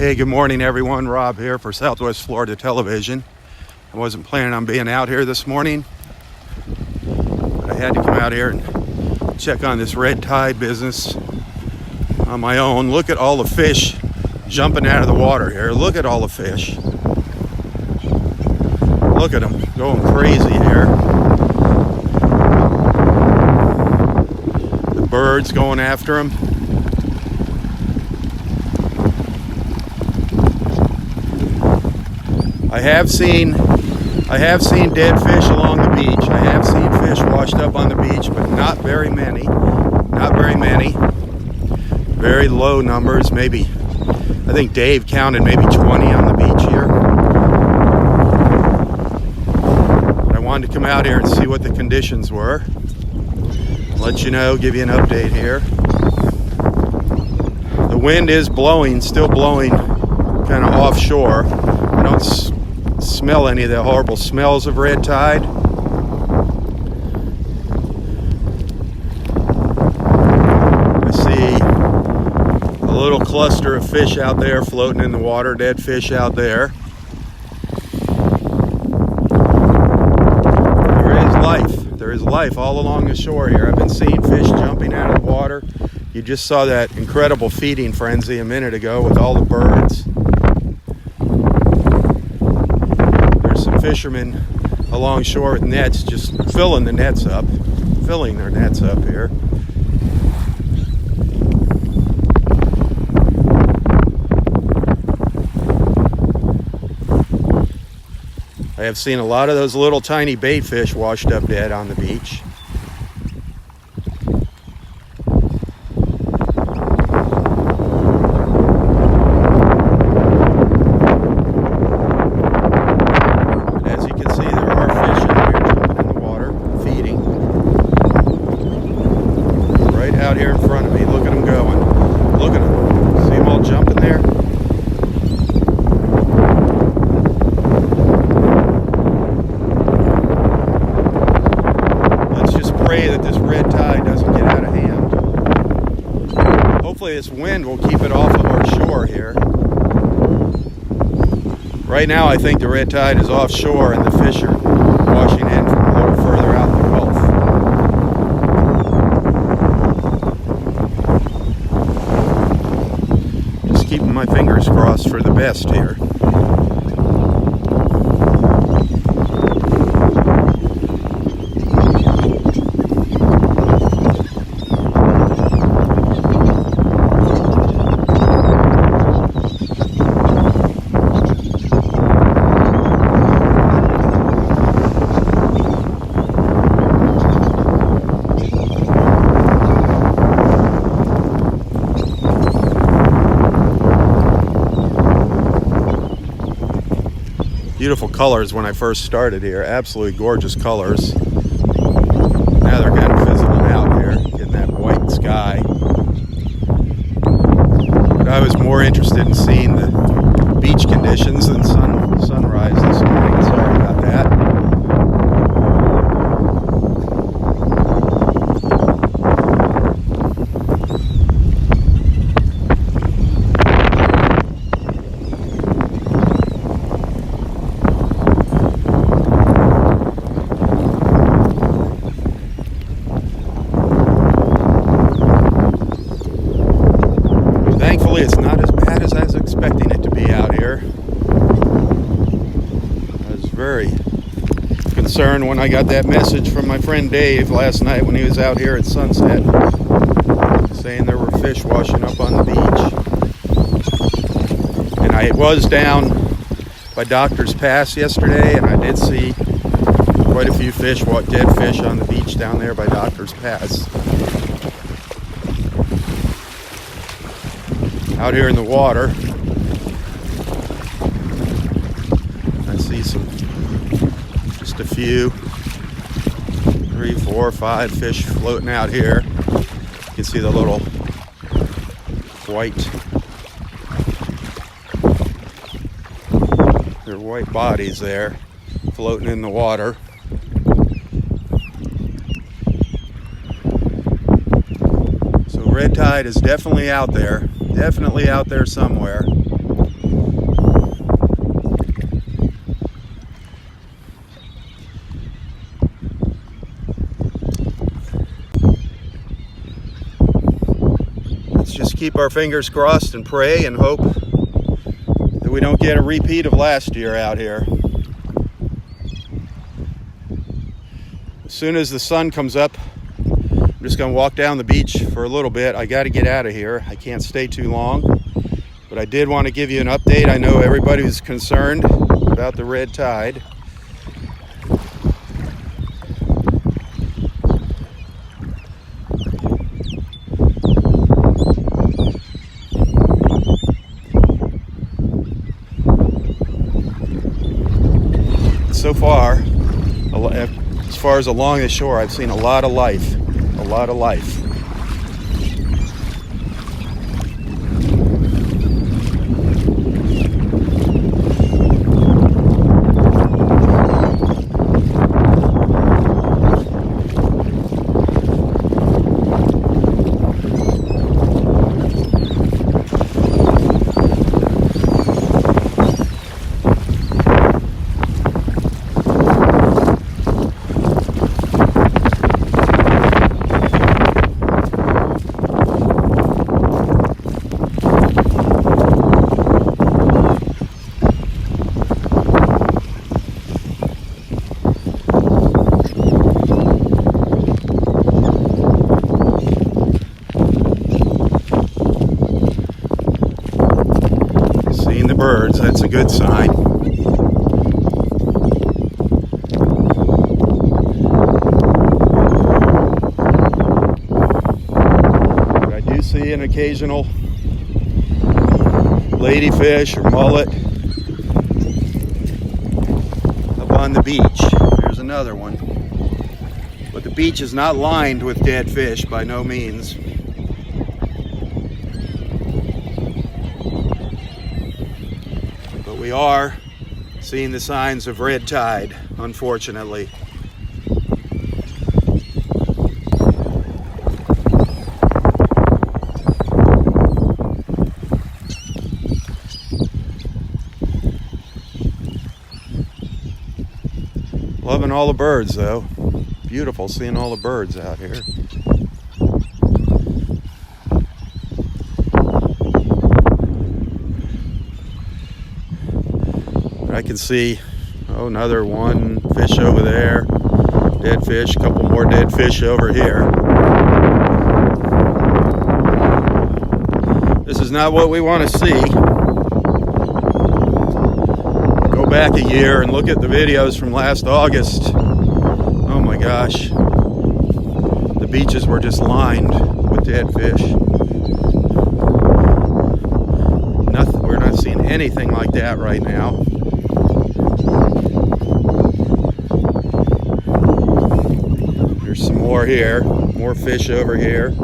Hey, good morning everyone. Rob here for Southwest Florida Television. I wasn't planning on being out here this morning, but I had to come out here and check on this red tide business on my own. Look at all the fish jumping out of the water here. Look at all the fish. Look at them going crazy here. The birds going after them. I have seen dead fish along the beach. I have seen fish washed up on the beach, but not very many. Not very many. Very low numbers. Maybe, I think Dave counted maybe 20 on the beach here. But I wanted to come out here and see what the conditions were. Let you know, give you an update here. The wind is blowing, still blowing kind of offshore. I don't smell any of the horrible smells of red tide. I see a little cluster of fish out there floating in the water, dead fish out there. There is life all along the shore here. I've been seeing fish jumping out of the water. You just saw that incredible feeding frenzy a minute ago with all the birds. Fishermen along shore with nets, just filling their nets up here. I have seen a lot of those little tiny bait fish washed up dead on the beach. Out here in front of me, look at them going. Look at them. See them all jumping there? Let's just pray that this red tide doesn't get out of hand. Hopefully this wind will keep it off of our shore here. Right now I think the red tide is offshore and the fish are washing in from a little further out in the Gulf. Keeping my fingers crossed for the best here. Beautiful colors when I first started here. Absolutely gorgeous colors. Now they're kind of fizzling out here, getting that white sky. But I was more interested in seeing the beach conditions than sunrise this morning. Sorry about that. Thankfully, it's not as bad as I was expecting it to be out here. I was very concerned when I got that message from my friend Dave last night when he was out here at sunset, saying there were fish washing up on the beach. And I was down by Doctor's Pass yesterday, and I did see quite a few fish, dead fish on the beach down there by Doctor's Pass. Out here in the water, I see just a few, 3, 4, 5 fish floating out here. You can see the little white bodies there floating in the water. So red tide is definitely out there somewhere. keep our fingers crossed and pray and hope that we don't get a repeat of last year out here. As soon as the sun comes up, I'm just going to walk down the beach for a little bit. I got to get out of here. I can't stay too long. But I did want to give you an update. I know everybody was concerned about the red tide. So far, as far as along the shore, I've seen a lot of life. A lot of life. Birds, that's a good sign. But I do see an occasional ladyfish or mullet up on the beach. There's another one. But the beach is not lined with dead fish by no means. We are seeing the signs of red tide, unfortunately. Loving all the birds, though. Beautiful seeing all the birds out here. I can see, another one fish over there, dead fish, a couple more dead fish over here. This is not what we want to see. Go back a year and look at the videos from last August. Oh my gosh. The beaches were just lined with dead fish. We're not seeing anything like that right now. There's some more here, more fish over here.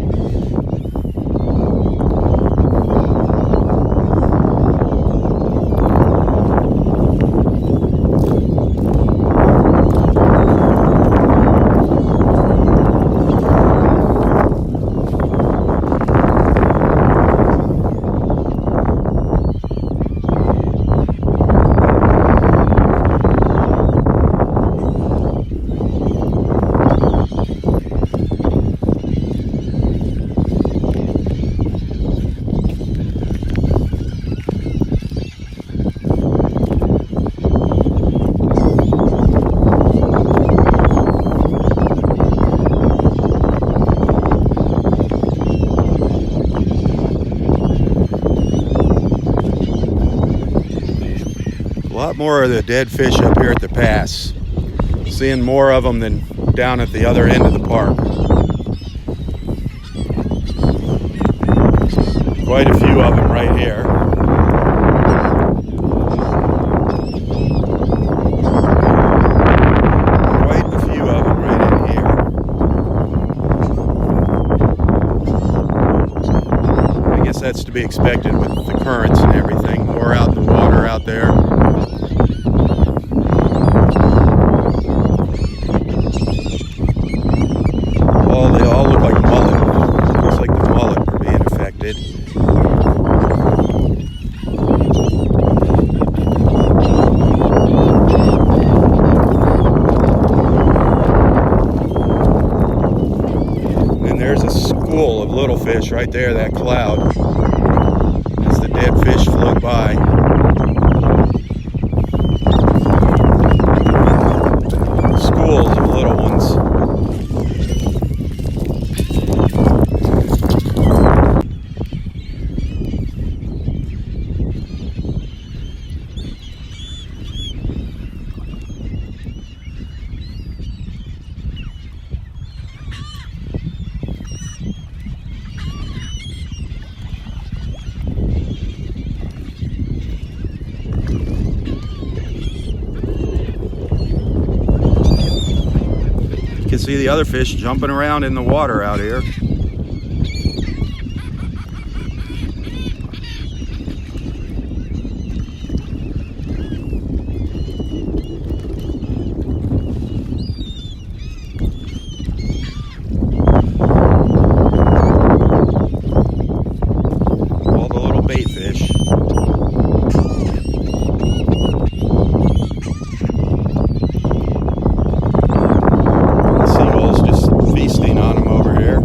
A lot more of the dead fish up here at the pass. Seeing more of them than down at the other end of the park. Quite a few of them right here. Quite a few of them right in here. I guess that's to be expected with the currents and everything. More out in the water out there. They all look like mullet. Looks like the mullet are being affected. And there's a school of little fish right there, that cloud. As the dead fish float by. Schools of little ones. You can see the other fish jumping around in the water out here. All the little bait fish. Feasting on them over here.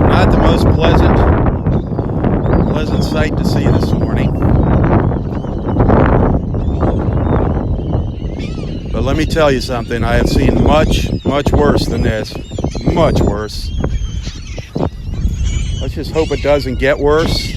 Not the most pleasant sight to see this morning. But let me tell you something, I have seen much worse than this. Much worse. Let's just hope it doesn't get worse.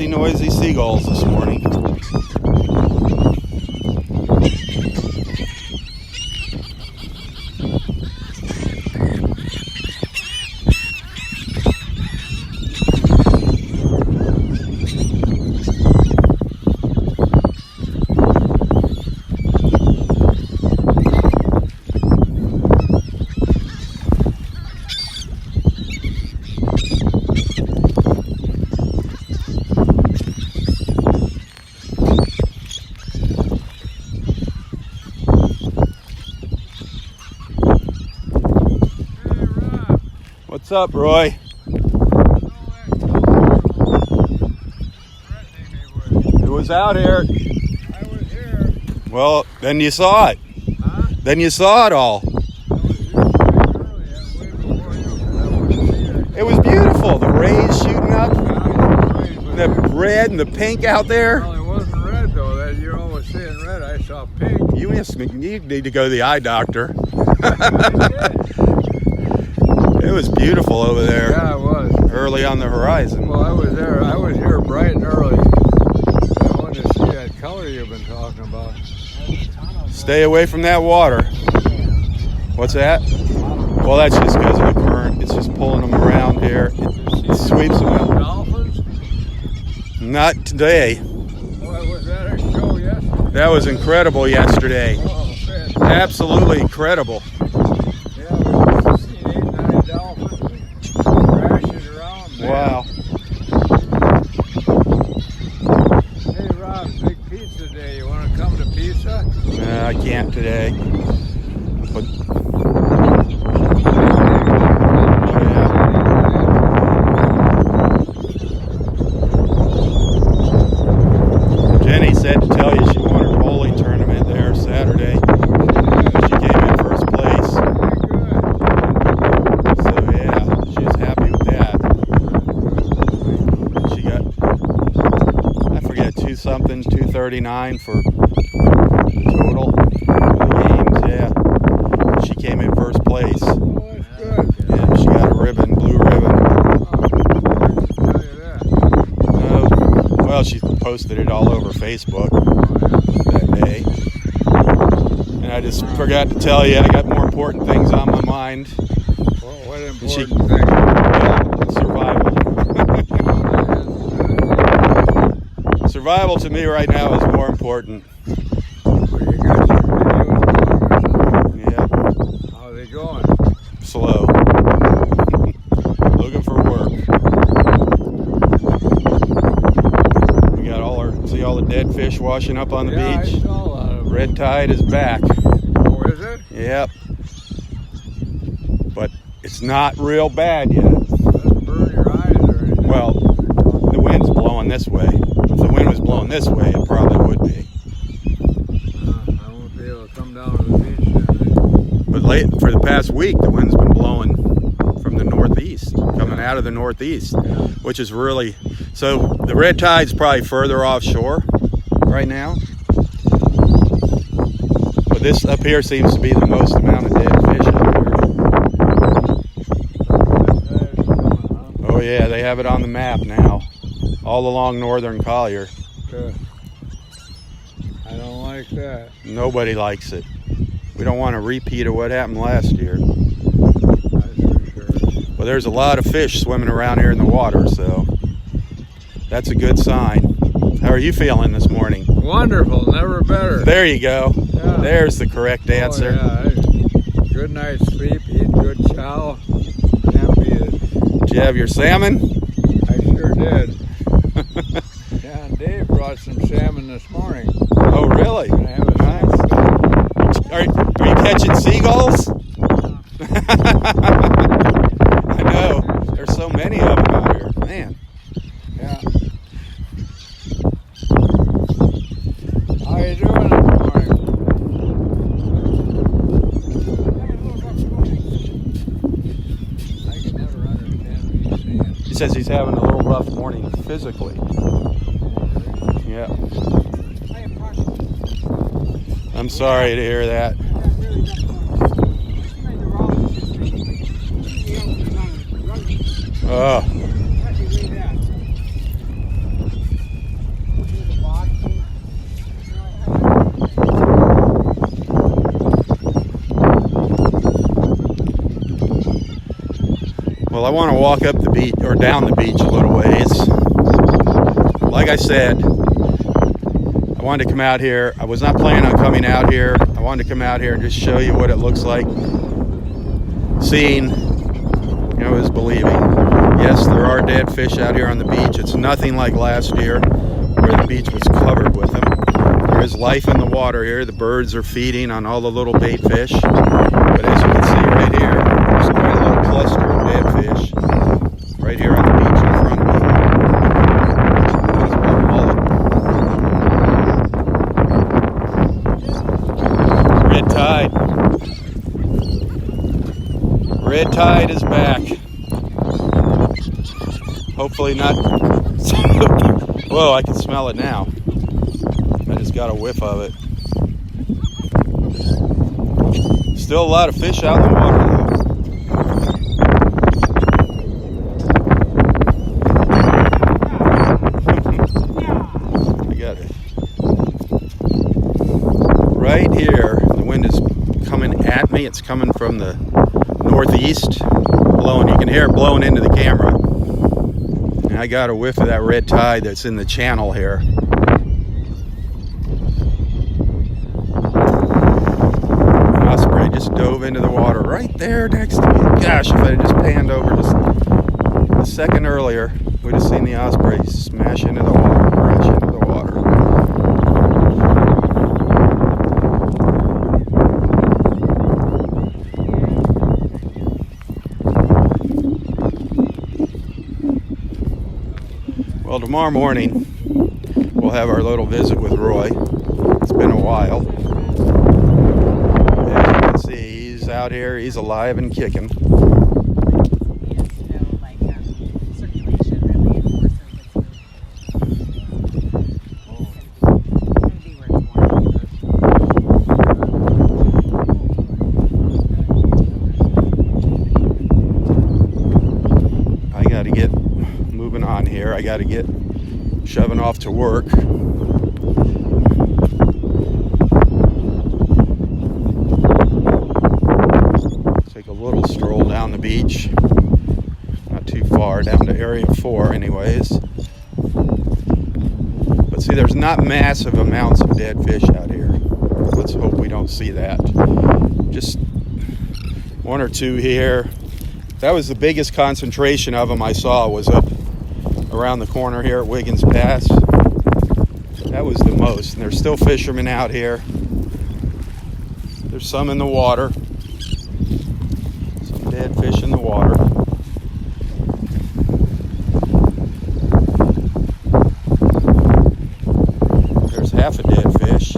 Noisy seagulls this morning. What's up, Roy? It was out here. I was here. Well, then you saw it. Huh? Then you saw it all. It was beautiful. The rays shooting up, the red and the pink out there. Well, it wasn't red though. That you're always seeing red. I saw pink. You need to go to the eye doctor. It was beautiful over there. Yeah, it was. Early on the horizon. Well, I was there. I was here bright and early. I wanted to see that color you've been talking about. Stay away from that water. What's that? Well, that's just because of the current. It's just pulling them around here. It sweeps them out. Dolphins? Not today. Well, was that a show yesterday? That was incredible yesterday. Oh, fantastic. Absolutely incredible. Yeah, we've seen 8, 9 dolphins crashing around there. Wow. Hey, Rob, big pizza day. You want to come to pizza? Nah, I can't today. But yeah. $139 for the total for the games. Yeah, she came in first place. Oh, that's good. Yeah, she got a ribbon, blue ribbon. I'll tell you that. Well, she posted it all over Facebook that day. And I just forgot to tell you, I got more important things on my mind. What important thing? Survival. Survival to me right now is more important. Well, you got some videos. Yeah, How are they going? slow. Looking for work. We got see all the dead fish washing up on the Yeah, beach. I saw a lot of them. Red tide is back. Oh, is it? Yep. But it's not real bad yet. Doesn't burn your eyes or anything. Well, the wind's blowing this way. If the wind was blowing this way, it probably would be. I won't be able to come down to the beach then. But for the past week, the wind's been blowing from the northeast, coming out of the northeast, which is really, so the red tide's probably further offshore right now. But this up here seems to be the most amount of dead fish up here. Oh yeah, they have it on the map now, all along northern Collier. Good. I don't like that. Nobody likes it. We don't want a repeat of what happened last year. That's for sure. Well, there's a lot of fish swimming around here in the water, so that's a good sign. How are you feeling this morning? Wonderful, never better. There you go. Yeah. There's the correct answer. Oh, yeah. Good night's sleep, eat good chow. Can't beat it. Did you have your salmon? I sure did. Yeah, and Dave brought some salmon this morning. Oh, really? Gonna have a Nice. Are you catching seagulls? I know. There's so many of them out here. Man. Yeah. How you doing this morning? I can never understand what he's saying. He says he's having a little rough morning physically. Yeah. I'm sorry to hear that. Oh. Well, I want to walk up the beach or down the beach a little ways. Like I said, I wanted to come out here. I was not planning on coming out here. I wanted to come out here and just show you what it looks like. Seeing, is believing. Yes, there are dead fish out here on the beach. It's nothing like last year where the beach was covered with them. There is life in the water here. The birds are feeding on all the little bait fish. But as you can see right here, there's quite a little cluster of dead fish right here on the beach in front of me. There's one mullet. Red tide. Red tide is back. Hopefully not. Whoa, I can smell it now. I just got a whiff of it. Still a lot of fish out in the water though. I got it. Right here, the wind is coming at me. It's coming from the northeast, blowing. You can hear it blowing into the camera. And I got a whiff of that red tide that's in the channel here. An osprey just dove into the water right there next to me. Gosh, if I had just panned over just a second earlier, we'd have seen the osprey smash into the water, crash into the water. Well, tomorrow morning, we'll have our little visit with Roy. It's been a while. As you can see, he's out here, he's alive and kicking. got to get shoving off to work. Take a little stroll down the beach. Not too far, down to Area 4 anyways. But see, there's not massive amounts of dead fish out here. Let's hope we don't see that. Just one or two here. That was the biggest concentration of them I saw, was up around the corner here at Wiggins Pass. That was the most. And there's still fishermen out here. There's some in the water. Some dead fish in the water. There's half a dead fish.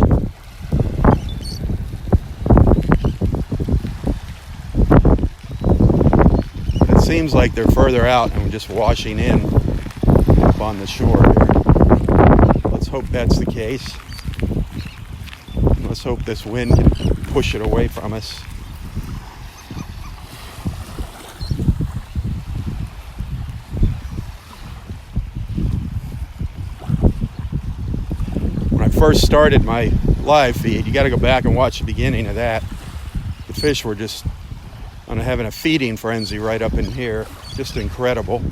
It seems like they're further out and we're just washing in up on the shore here. Let's hope that's the case. Let's hope this wind can push it away from us. When I first started my live feed, you got to go back and watch the beginning of that. The fish were just having a feeding frenzy right up in here. Just incredible.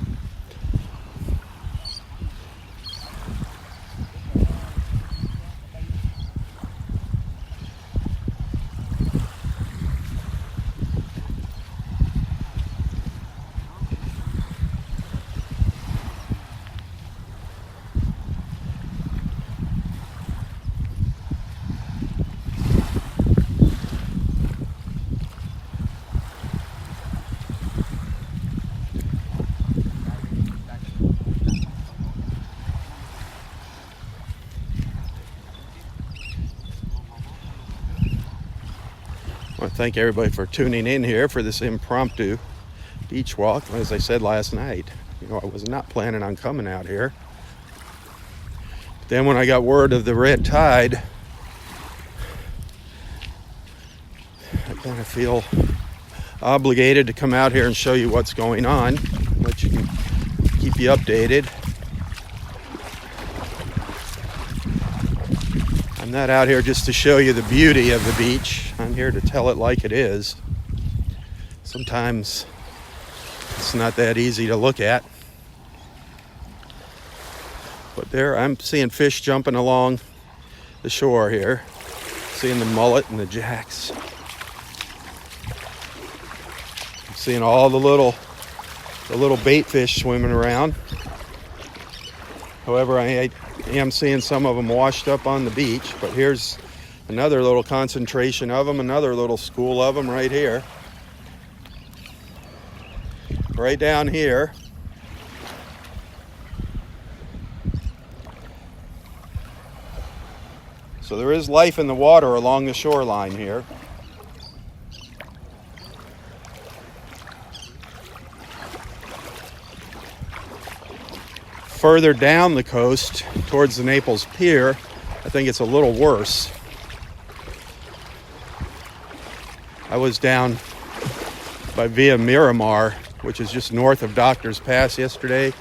I want to thank everybody for tuning in here for this impromptu beach walk. As I said last night, I was not planning on coming out here. But then when I got word of the red tide, I kind of feel obligated to come out here and show you what's going on, let you keep you updated. I'm not out here just to show you the beauty of the beach. I'm here to tell it like it is. Sometimes it's not that easy to look at. But there, I'm seeing fish jumping along the shore here. Seeing the mullet and the jacks. I'm seeing all the little bait fish swimming around. However, I am seeing some of them washed up on the beach, but here's another little concentration of them, another little school of them right here. Right down here. So there is life in the water along the shoreline here. Further down the coast towards the Naples Pier, I think it's a little worse. I was down by Via Miramar, which is just north of Doctor's Pass yesterday.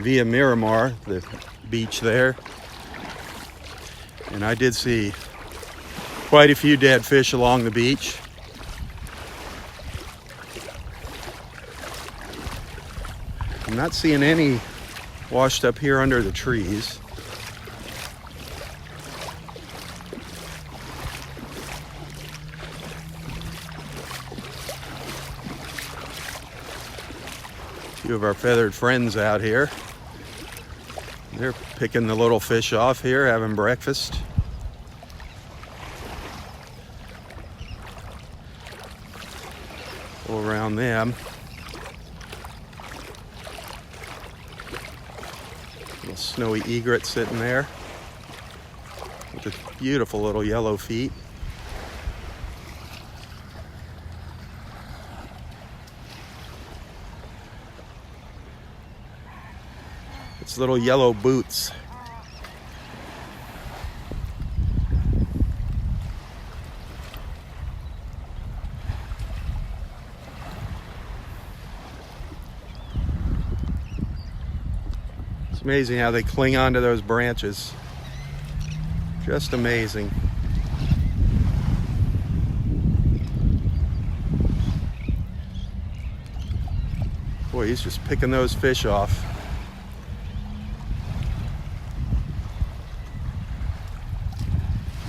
Via Miramar, the beach there. And I did see quite a few dead fish along the beach. I'm not seeing any washed up here under the trees. A few of our feathered friends out here. They're picking the little fish off here, having breakfast. Go around them. Little snowy egret sitting there with its beautiful little yellow feet. Its little yellow boots. It's amazing how they cling onto those branches. Just amazing. Boy, he's just picking those fish off.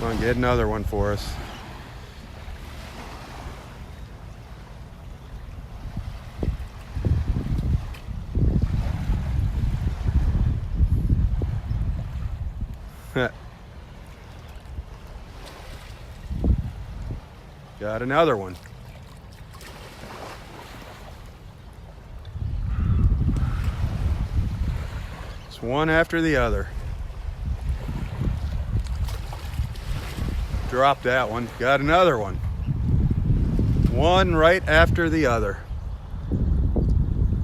Come on, get another one for us. Got another one. It's one after the other. Dropped that one. Got another one. One right after the other.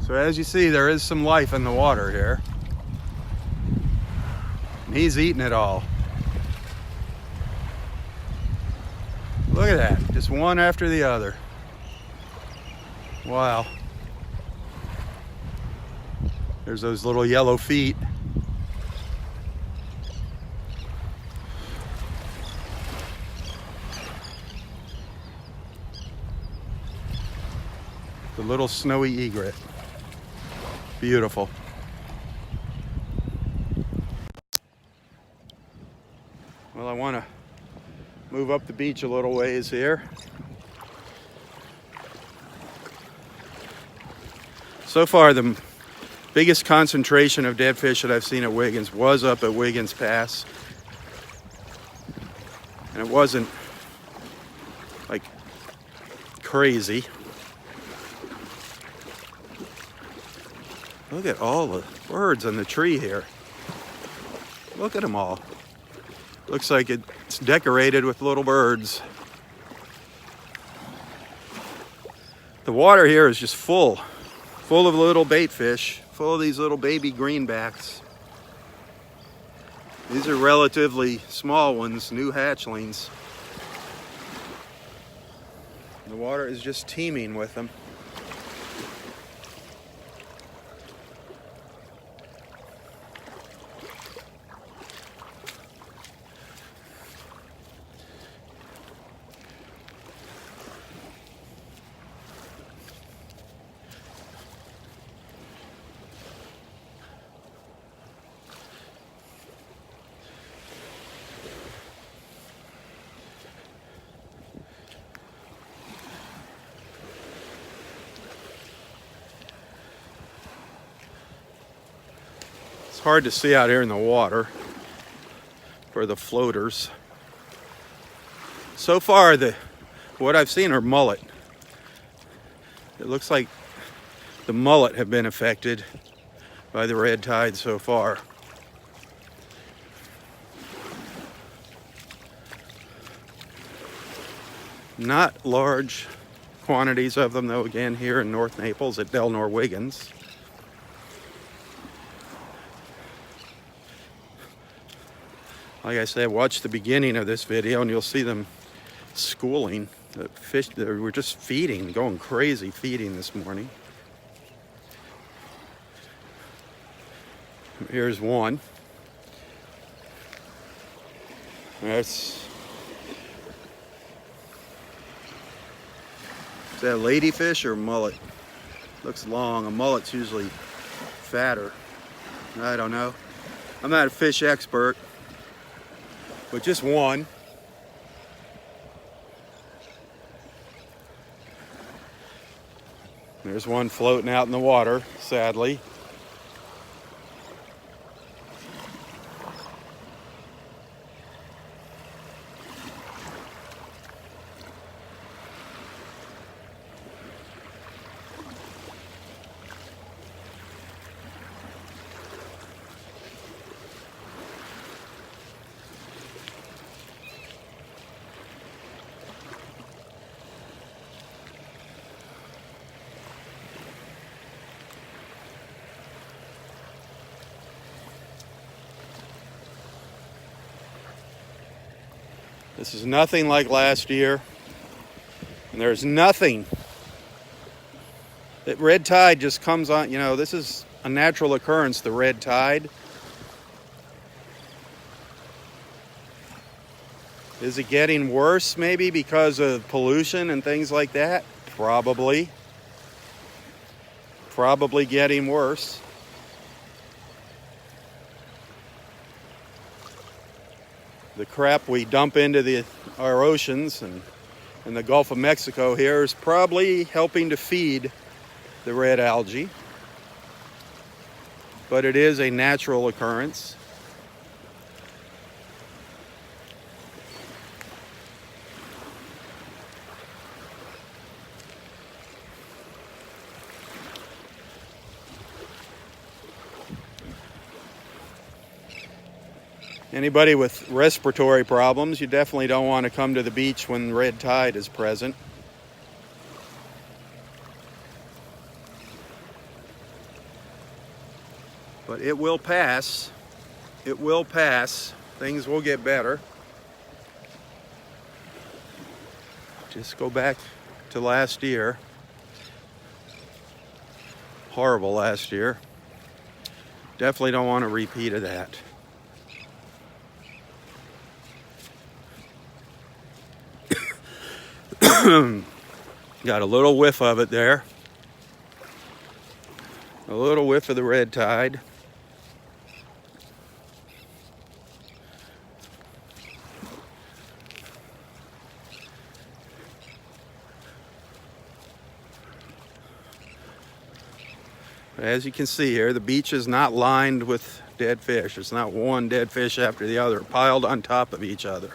So as you see, there is some life in the water here. And he's eating it all. Look at that, just one after the other. Wow. There's those little yellow feet. The little snowy egret. Beautiful. Well, I want to move up the beach a little ways here. So far, the biggest concentration of dead fish that I've seen at Wiggins was up at Wiggins Pass. And it wasn't like crazy. Look at all the birds on the tree here. Look at them all. Looks like it's decorated with little birds. The water here is just full of little bait fish, full of these little baby greenbacks. These are relatively small ones, new hatchlings. The water is just teeming with them. It's hard to see out here in the water for the floaters. So far, what I've seen are mullet. It looks like the mullet have been affected by the red tide so far. Not large quantities of them, though, again, here in North Naples at Del Nor Wiggins. Like I said, watch the beginning of this video and you'll see them schooling. The fish, they were just feeding, going crazy feeding this morning. Here's one. Is that ladyfish or mullet? Looks long. A mullet's usually fatter. I don't know. I'm not a fish expert, but just one. There's one floating out in the water, sadly. This is nothing like last year, and there's nothing. That red tide just comes on, you know, this is a natural occurrence, the red tide. Is it getting worse maybe because of pollution and things like that? Probably. Probably getting worse. The crap we dump into our oceans and the Gulf of Mexico here is probably helping to feed the red algae. But it is a natural occurrence. Anybody with respiratory problems, you definitely don't want to come to the beach when red tide is present. But it will pass. It will pass. Things will get better. Just go back to last year. Horrible last year. Definitely don't want a repeat of that. Got a little whiff of it there. A little whiff of the red tide. As you can see here, the beach is not lined with dead fish. It's not one dead fish after the other, piled on top of each other.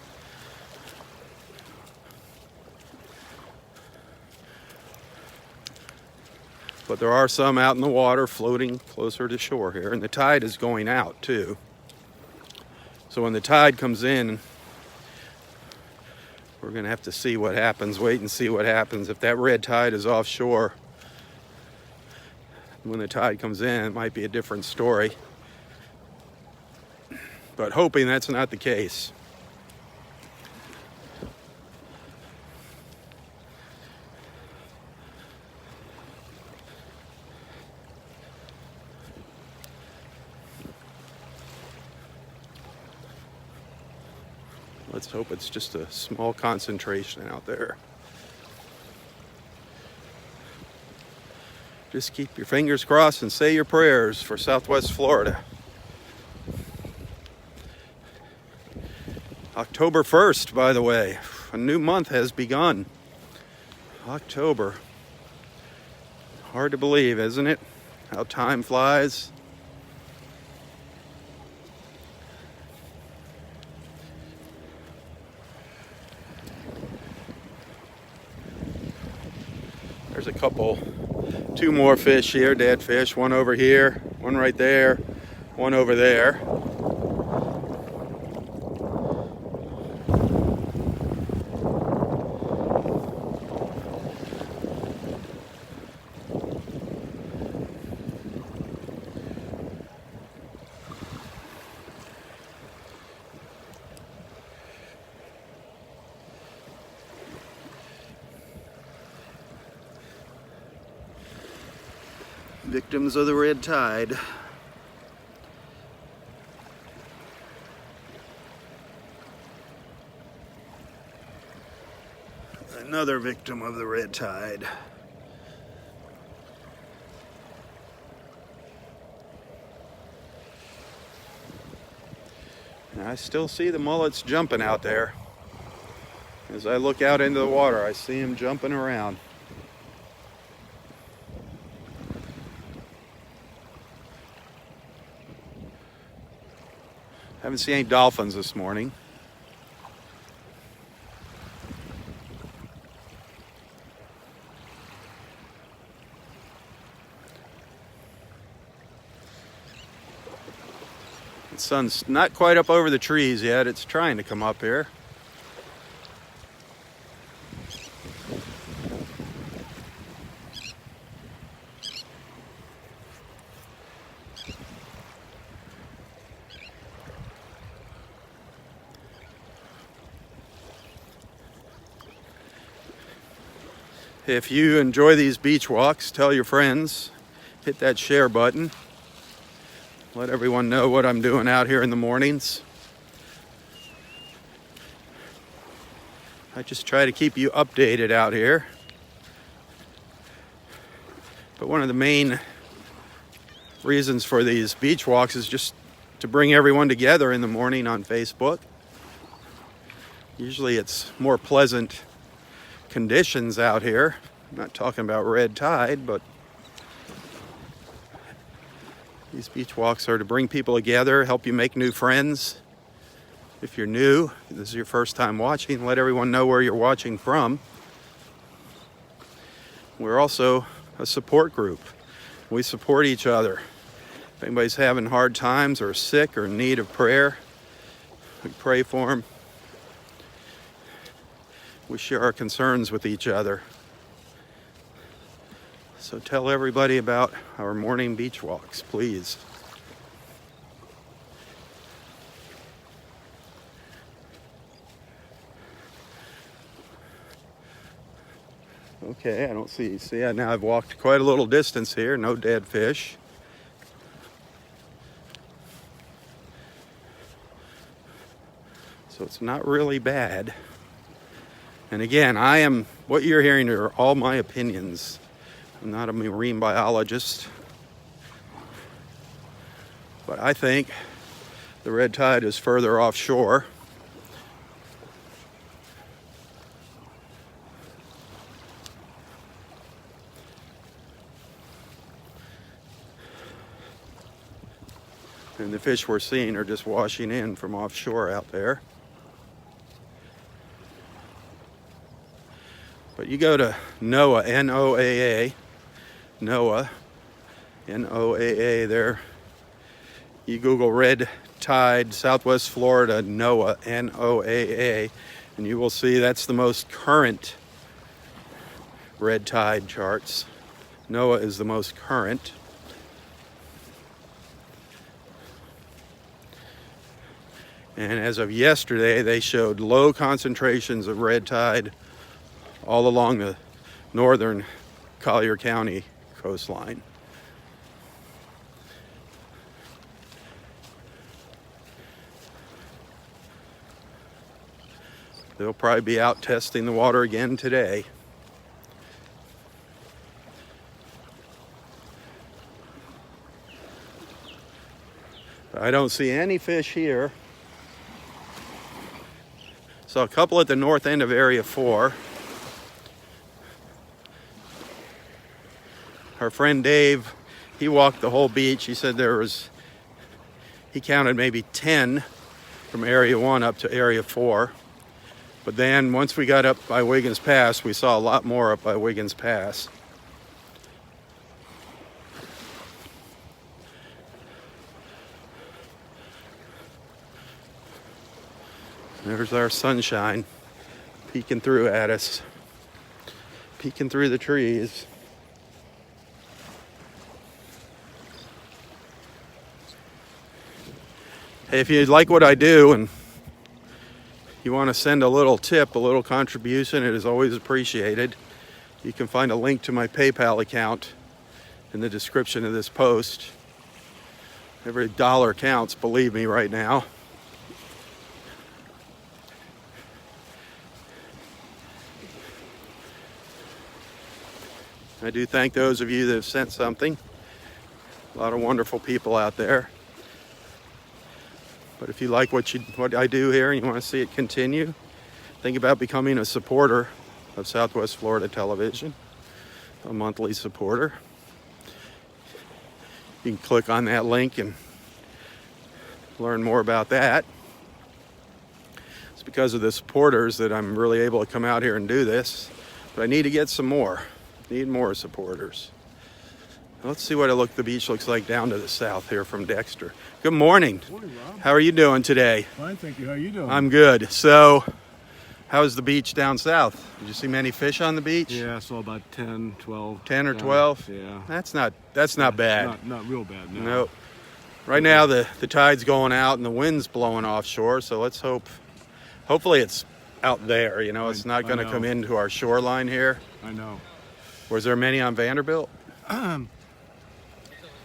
But there are some out in the water floating closer to shore here, and the tide is going out too. So when the tide comes in, we're going to have to see what happens, wait and see what happens. If that red tide is offshore, when the tide comes in, it might be a different story. But hoping that's not the case. Let's hope it's just a small concentration out there. Just keep your fingers crossed and say your prayers for Southwest Florida. October 1st, by the way. A new month has begun. October. Hard to believe, isn't it? How time flies. There's a couple, two more fish here, dead fish. One over here, one right there, one over there. Victims of the red tide. Another victim of the red tide. And I still see the mullets jumping out there. As I look out into the water, I see them jumping around. Haven't seen any dolphins this morning. The sun's not quite up over the trees yet. It's trying to come up here. If you enjoy these beach walks, tell your friends, hit that share button. let everyone know what I'm doing out here in the mornings. I just try to keep you updated out here. But one of the main reasons for these beach walks is just to bring everyone together in the morning on Facebook. Usually it's more pleasant conditions out here. I'm not talking about red tide, but these beach walks are to bring people together, help you make new friends. If you're new, this is your first time watching, let everyone know where you're watching from. We're also a support group. We support each other. If anybody's having hard times or sick or in need of prayer, we pray for them. We share our concerns with each other. So tell everybody about our morning beach walks, please. Okay, I don't see. See, now I've walked quite a little distance here. No dead fish. So it's not really bad. And again, what you're hearing are all my opinions. I'm not a marine biologist. But I think the red tide is further offshore. And the fish we're seeing are just washing in from offshore out there. But you go to NOAA, N-O-A-A, NOAA, N-O-A-A there. You Google red tide, Southwest Florida, NOAA, N-O-A-A, and you will see that's the most current red tide charts. NOAA is the most current. And as of yesterday, they showed low concentrations of red tide all along the northern Collier County coastline. They'll probably be out testing the water again today. But I don't see any fish here. Saw a couple at the north end of Area 4. Our friend Dave, he walked the whole beach. He said he counted maybe 10 from Area 1 up to Area 4. But then once we got up by Wiggins Pass, we saw a lot more up by Wiggins Pass. There's our sunshine peeking through at us, peeking through the trees. Hey, if you like what I do and you want to send a little tip, a little contribution, it is always appreciated. You can find a link to my PayPal account in the description of this post. Every dollar counts, believe me, right now. I do thank those of you that have sent something. A lot of wonderful people out there. But if you like what I do here and you want to see it continue, think about becoming a supporter of Southwest Florida Television, a monthly supporter. You can click on that link and learn more about that. It's because of the supporters that I'm really able to come out here and do this. But I need to get some more. Need more supporters. Let's see what the beach looks like down to the south here from Dexter. Good morning. Good morning, Rob. How are you doing today? Fine, thank you. How are you doing? I'm good. So, how's the beach down south? Did you see many fish on the beach? Yeah, I saw about 10, 12. 10 or 12? Yeah. That's not bad. Not real bad, no. Nope. Right now the tide's going out and the wind's blowing offshore, so let's hopefully it's out there, it's not going to come into our shoreline here. I know. Was there many on Vanderbilt? Well,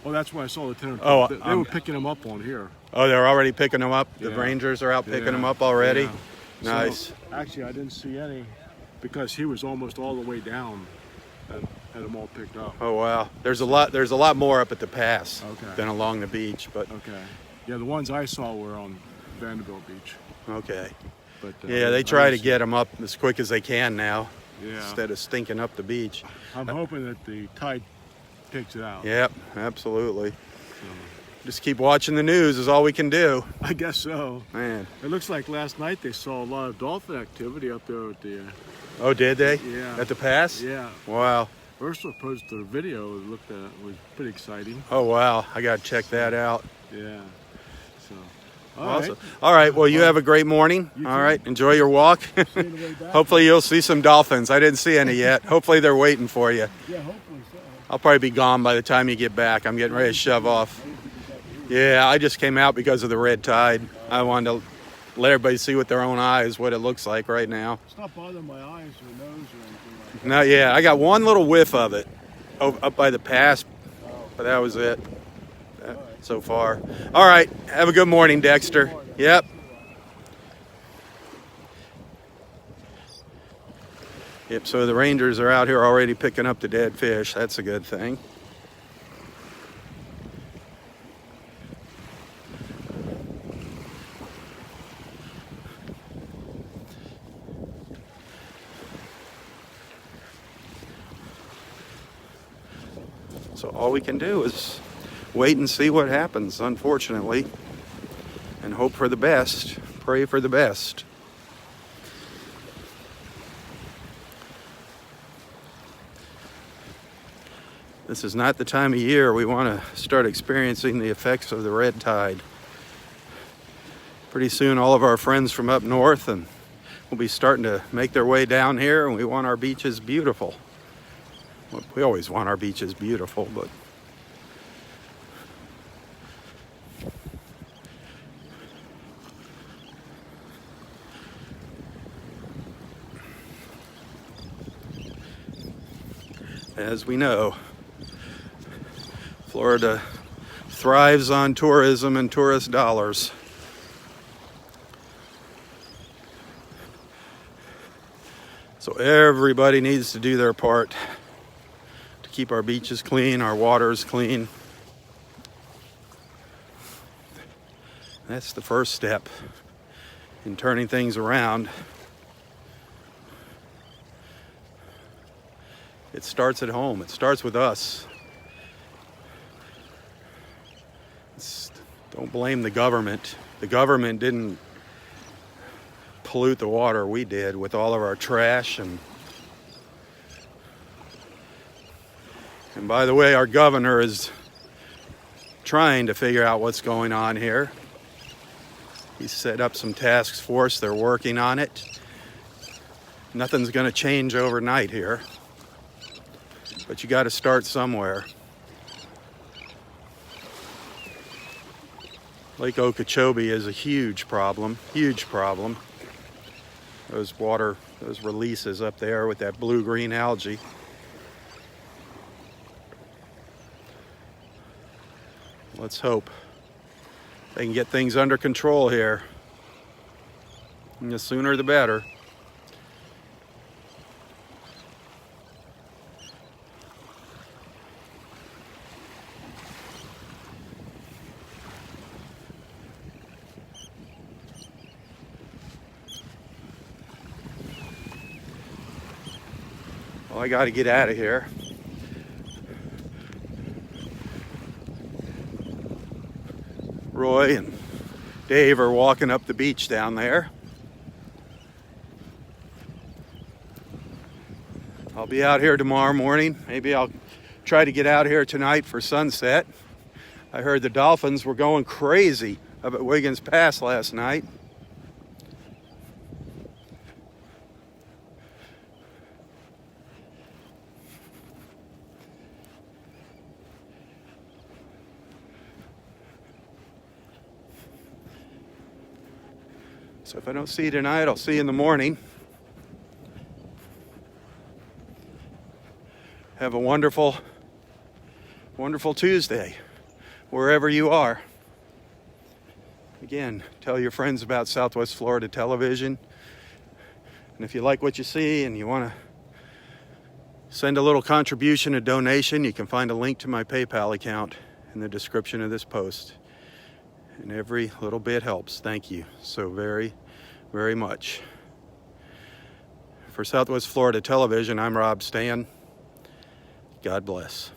Oh, that's why I saw the 10 or 12. Oh, They were picking them up on here. Oh, they're already picking them up? The Yeah. Rangers are out picking Yeah. them up already? Yeah. Nice. So, actually, I didn't see any because he was almost all the way down and had them all picked up. Oh, wow. There's a lot more up at the pass Okay. than along the beach, but Okay. Yeah, the ones I saw were on Vanderbilt Beach. okay. But Yeah, they try to get them up as quick as they can now Yeah. instead of stinking up the beach. I'm hoping that the tide takes it out. Yep, absolutely. Just keep watching the news is all we can do. I guess so. Man. It looks like last night they saw a lot of dolphin activity up there at the. Oh, did they? Yeah. At the pass? Yeah. Wow. Ursula posted a video. It looked was pretty exciting. Oh, wow. I got to check that out. Yeah. So. All Awesome. right. All right. Well, you have a great morning. You All too. right. Enjoy your walk. See you on the way back. Hopefully you'll see some dolphins. I didn't see any yet. Hopefully they're waiting for you. Yeah, hopefully so. I'll probably be gone by the time you get back. I'm getting ready to shove off. Yeah, I just came out because of the red tide. I wanted to let everybody see with their own eyes what it looks like right now. It's not bothering my eyes or nose or anything like that. Not yet. I got one little whiff of it up by the pass, but that was it so far. All right. Have a good morning, Dexter. Yep. Yep, so the Rangers are out here already picking up the dead fish. That's a good thing. So all we can do is wait and see what happens, unfortunately, and hope for the best, pray for the best. This is not the time of year we want to start experiencing the effects of the red tide. Pretty soon all of our friends from up north and will be starting to make their way down here, and we want our beaches beautiful. Well, we always want our beaches beautiful, but as we know, Florida thrives on tourism and tourist dollars. So everybody needs to do their part to keep our beaches clean, our waters clean. That's the first step in turning things around. It starts at home. It starts with us. Don't blame the government. The government didn't pollute the water. We did with all of our trash. And by the way, our governor is trying to figure out what's going on here. He's set up some task force. They're working on it. Nothing's going to change overnight here. But you got to start somewhere. Lake Okeechobee is a huge problem, huge problem. Those releases up there with that blue-green algae. Let's hope they can get things under control here. And the sooner the better. Well, I got to get out of here. Roy and Dave are walking up the beach down there. I'll be out here tomorrow morning. Maybe I'll try to get out here tonight for sunset. I heard the dolphins were going crazy up at Wiggins Pass last night. So if I don't see you tonight, I'll see you in the morning. Have a wonderful, wonderful Tuesday. wherever you are. Again, tell your friends about Southwest Florida Television. And if you like what you see and you want to send a little contribution, a donation, you can find a link to my PayPal account in the description of this post. And every little bit helps. Thank you so very, very much. For Southwest Florida Television, I'm Rob Stan. God bless.